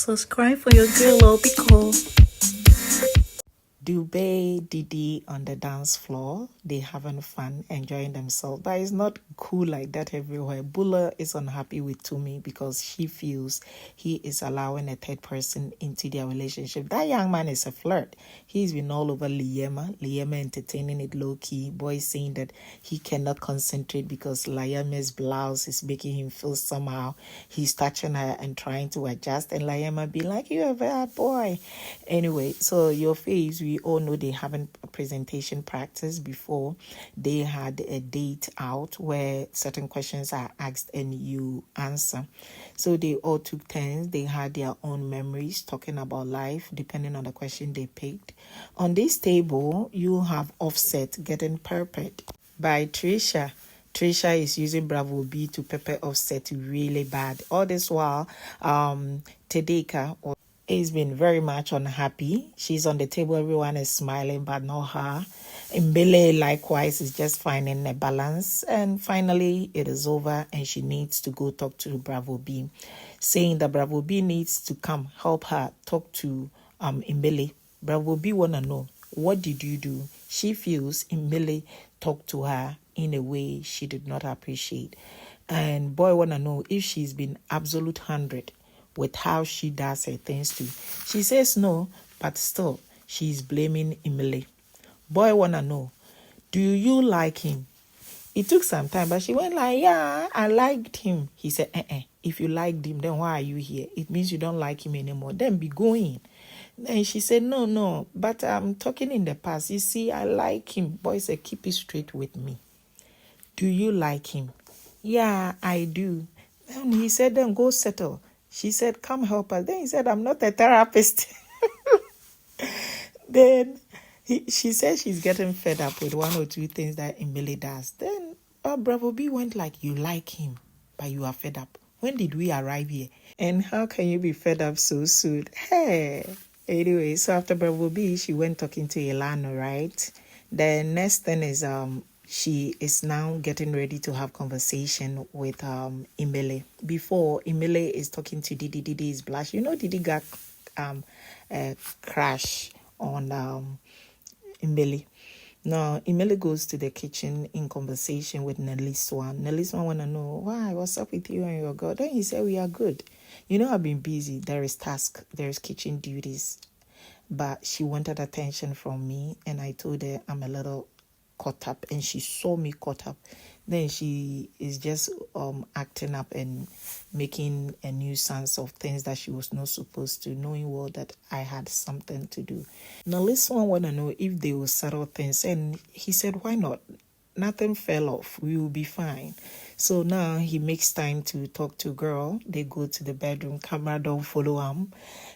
Subscribe for your girl Obico. Dube Didi on the dance floor. They having fun, enjoying themselves. But it's not cool like that everywhere. Bula is unhappy with Tumi because she feels he is allowing a third person into their relationship. That young man is a flirt. He's been all over Liema entertaining it low-key. Boy saying that he cannot concentrate because Liema's blouse is making him feel somehow. He's touching her and trying to adjust. And Liema be like, you're a bad boy. Anyway, so your face, we all know they haven't a presentation practice before. They had a date out where certain questions are asked and you answer. So they all took turns. They had their own memories talking about life depending on the question they picked. On this table, you have Offset getting peppered by Trisha. Trisha is using Bravo B to pepper Offset really bad. All this while, Thandeka has been very much unhappy. She's on the table, everyone is smiling, but not her. Mmeli likewise is just finding a balance. And finally, it is over and she needs to go talk to Bravo B, saying that Bravo B needs to come help her talk to Mmeli. Bravo B want to know, what did you do? She feels Mmeli talked to her in a way she did not appreciate. And boy want to know if she's been absolute 100 with how she does her things too. She says no, but still, she's blaming Mmeli. Boy wanna know, do you like him? It took some time, but she went like, yeah, I liked him. He said, if you liked him, then why are you here? It means you don't like him anymore. Then be going. Then she said, no, but I'm talking in the past. You see, I like him. Boy said, keep it straight with me. Do you like him? Yeah, I do. Then he said, then go settle. She said, come help us. Then he said, I'm not a therapist. Then she said she's getting fed up with one or two things that Mmeli does. Then Bravo B went like, you like him, but you are fed up. When did we arrive here? And how can you be fed up so soon? Hey. Anyway, so after Bravo B, she went talking to Elano, right? The next thing is she is now getting ready to have conversation with Mmeli. Before, Mmeli is talking to Didi. Didi is blush. You know, Didi got a crash on Mmeli. Now, Mmeli goes to the kitchen in conversation with Neliswan. Neliswan want to know, why, what's up with you and your girl? Then he said, we are good. You know, I've been busy. There is task. There is kitchen duties. But she wanted attention from me, and I told her I'm a little caught up, and she saw me caught up. Then she is just acting up and making a nuisance of things that she was not supposed to, knowing well that I had something to do. Now, this one want to know if they will settle things, and he said, why not? Nothing fell off. We will be fine. So now he makes time to talk to girl. They go to the bedroom. Camera don't follow him,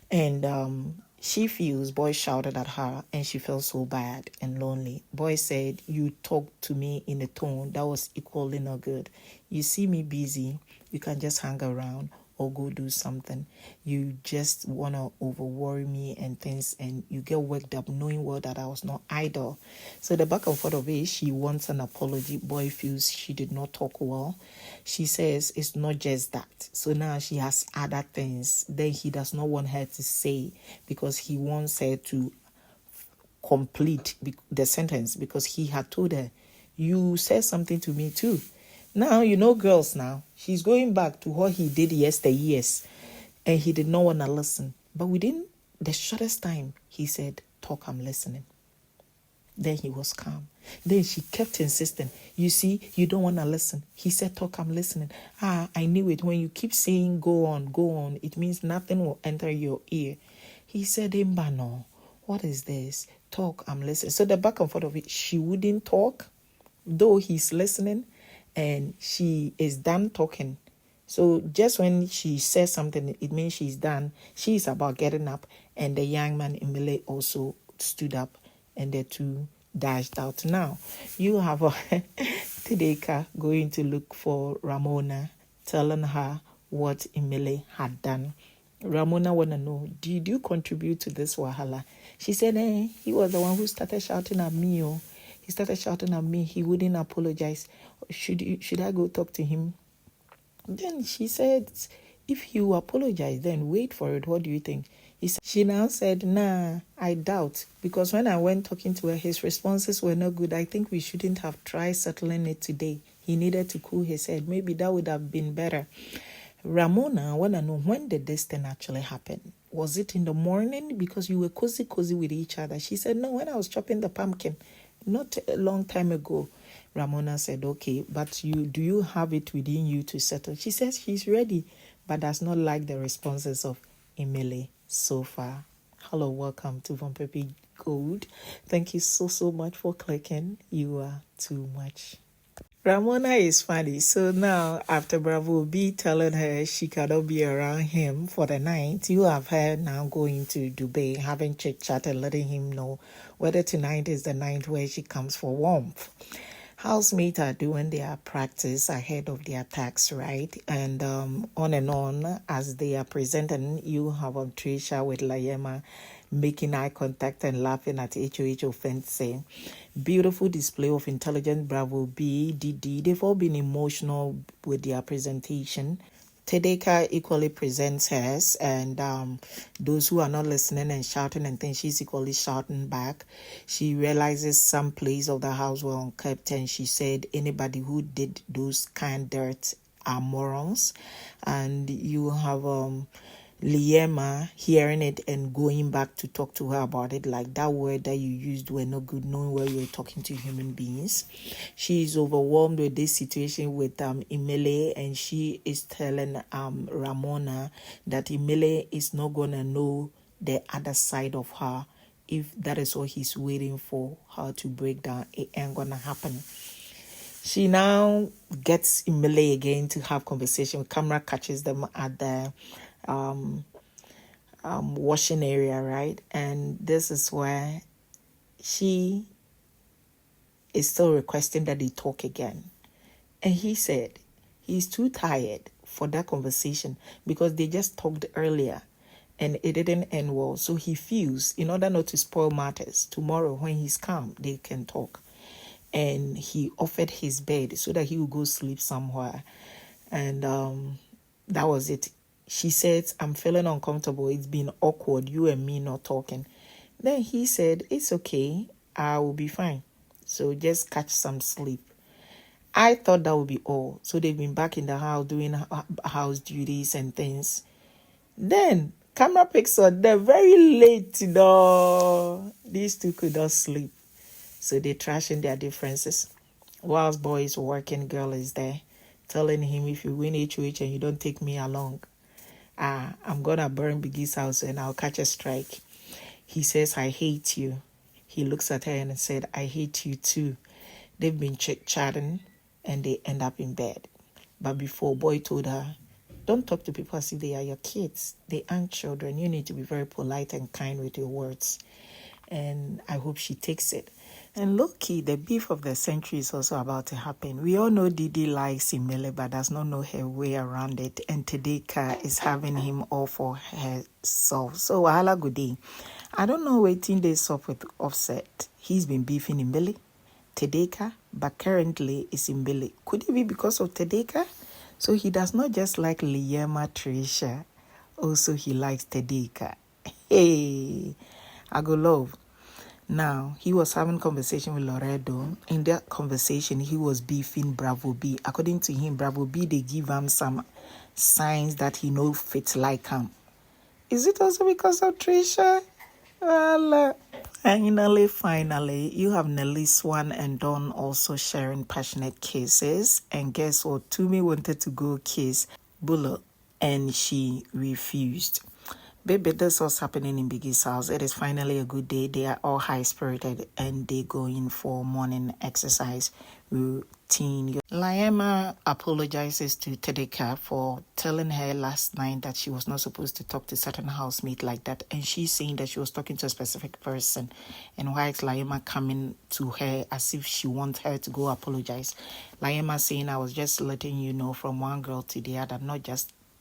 and she feels boy shouted at her and she felt so bad and lonely. Boy said, you talked to me in a tone that was equally not good. You see me busy, you can just hang around or go do something. You just want to over-worry me and things, and you get worked up knowing well that I was not idle. So the back and forth of it, she wants an apology. Boy feels she did not talk well. She says it's not just that. So now she has other things that he does not want her to say because he wants her to complete the sentence, because he had told her, you said something to me too. Now, you know girls now. She's going back to what he did years, and he did not want to listen. But within the shortest time, he said, talk, I'm listening. Then he was calm. Then she kept insisting, you see, you don't want to listen. He said, talk, I'm listening. I knew it. When you keep saying go on, it means nothing will enter your ear. He said, Mbano, what is this? Talk, I'm listening. So the back and forth of it, she wouldn't talk, though he's listening, and she is done talking. So just when she says something, it means she's done. She's about getting up, and the young man, Mmeli, also stood up, and the two dashed out. Now, you have Thandeka going to look for Ramona, telling her what Mmeli had done. Ramona want to know, did you contribute to this wahala? She said, he was the one who started shouting at me. He started shouting at me. He wouldn't apologize. Should I go talk to him? Then she said, if you apologize, then wait for it. What do you think? She now said, nah, I doubt. Because when I went talking to her, his responses were not good. I think we shouldn't have tried settling it today. He needed to cool his head. Maybe that would have been better. Ramona, I want to know, when did this thing actually happen? Was it in the morning? Because you were cozy with each other. She said, no, when I was chopping the pumpkin, not a long time ago. Ramona said, okay, but do you have it within you to settle? She says she's ready, but does not like the responses of Mmeli so far. Hello, welcome to VanperpyGold. Thank you so much for clicking. You are too much. Ramona is funny. So now, after Bravo B telling her she cannot be around him for the night, you have her now going to Dubai, having chit-chat and letting him know whether tonight is the night where she comes for warmth. Housemates are doing their practice ahead of their tax, right? And on as they are presenting, you have Trisha with Liema making eye contact and laughing at HOH Ofentse. Beautiful display of intelligence, Bravo B, DD. They've all been emotional with their presentation. Thandeka equally presents hers, and those who are not listening and shouting and things, she's equally shouting back. She realizes some places of the house were unkept, and she said anybody who did those kind dirt are morons. And you have Liema hearing it and going back to talk to her about it, like that word that you used were not good, knowing where you're talking to human beings. She is overwhelmed with this situation with Mmeli, and she is telling Ramona that Mmeli is not gonna know the other side of her. If that is what he's waiting for her to break down, it ain't gonna happen. She now gets Mmeli again to have conversation. Camera catches them at the washing area, right? And this is where she is still requesting that they talk again. And he said he's too tired for that conversation because they just talked earlier and it didn't end well. So he feels, in order not to spoil matters, tomorrow when he's calm, they can talk. And he offered his bed so that he would go sleep somewhere. And that was it. She said, I'm feeling uncomfortable. It's been awkward, you and me not talking. Then he said, it's okay. I will be fine. So just catch some sleep. I thought that would be all. So they've been back in the house doing house duties and things. Then camera picks up. They're very late. No, these two could not sleep. So they're trashing their differences. Whilst boy is working, girl is there, telling him, if you win HOH and you don't take me along, I'm gonna burn Biggie's house and I'll catch a strike. He says, I hate you. He looks at her and said, I hate you too. They've been chit-chatting and they end up in bed. But before, boy told her, don't talk to people as if they are your kids. They aren't children. You need to be very polite and kind with your words. And I hope she takes it. And low-key, the beef of the century is also about to happen. We all know Didi likes Mmeli, but does not know her way around it. And Thandeka is having him all for herself. So, wahala good day. I don't know waiting days up with Offset. He's been beefing Mmeli, Thandeka, but currently it's Mmeli. Could it be because of Thandeka? So he does not just like Liema Trisha. Also, he likes Thandeka. Hey, I go love. Now, he was having conversation with Loredo. In that conversation, he was beefing Bravo B. According to him, Bravo B, they give him some signs that he knows fits like him. Is it also because of Trisha? Well, finally, you have Nelly Swan and Dawn also sharing passionate kisses. And guess what? Tumi wanted to go kiss Bullock, and she refused. Baby, this was happening in Biggie's house. It is finally a good day. They are all high-spirited and they go in for morning exercise routine. Liema apologizes to Thandeka for telling her last night that she was not supposed to talk to certain housemate like that. And she's saying that she was talking to a specific person. And why is Liema coming to her as if she wants her to go apologize? Liema saying, I was just letting you know from one girl to the other,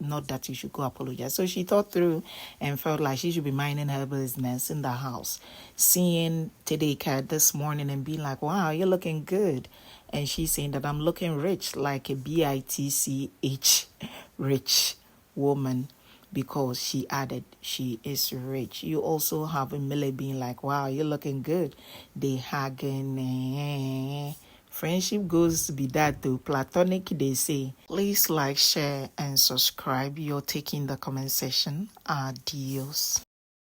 not that you should go apologize. So she thought through and felt like she should be minding her business in the house. Seeing Thandeka this morning and being like, wow, you're looking good. And she's saying that I'm looking rich, like a BITCH, rich. woman because she added she is rich. You also have Mmeli being like, wow, you're looking good. They hugging. Friendship goes to be that too. Platonic, they say. Please like, share, and subscribe. You're taking the comment section. Adios.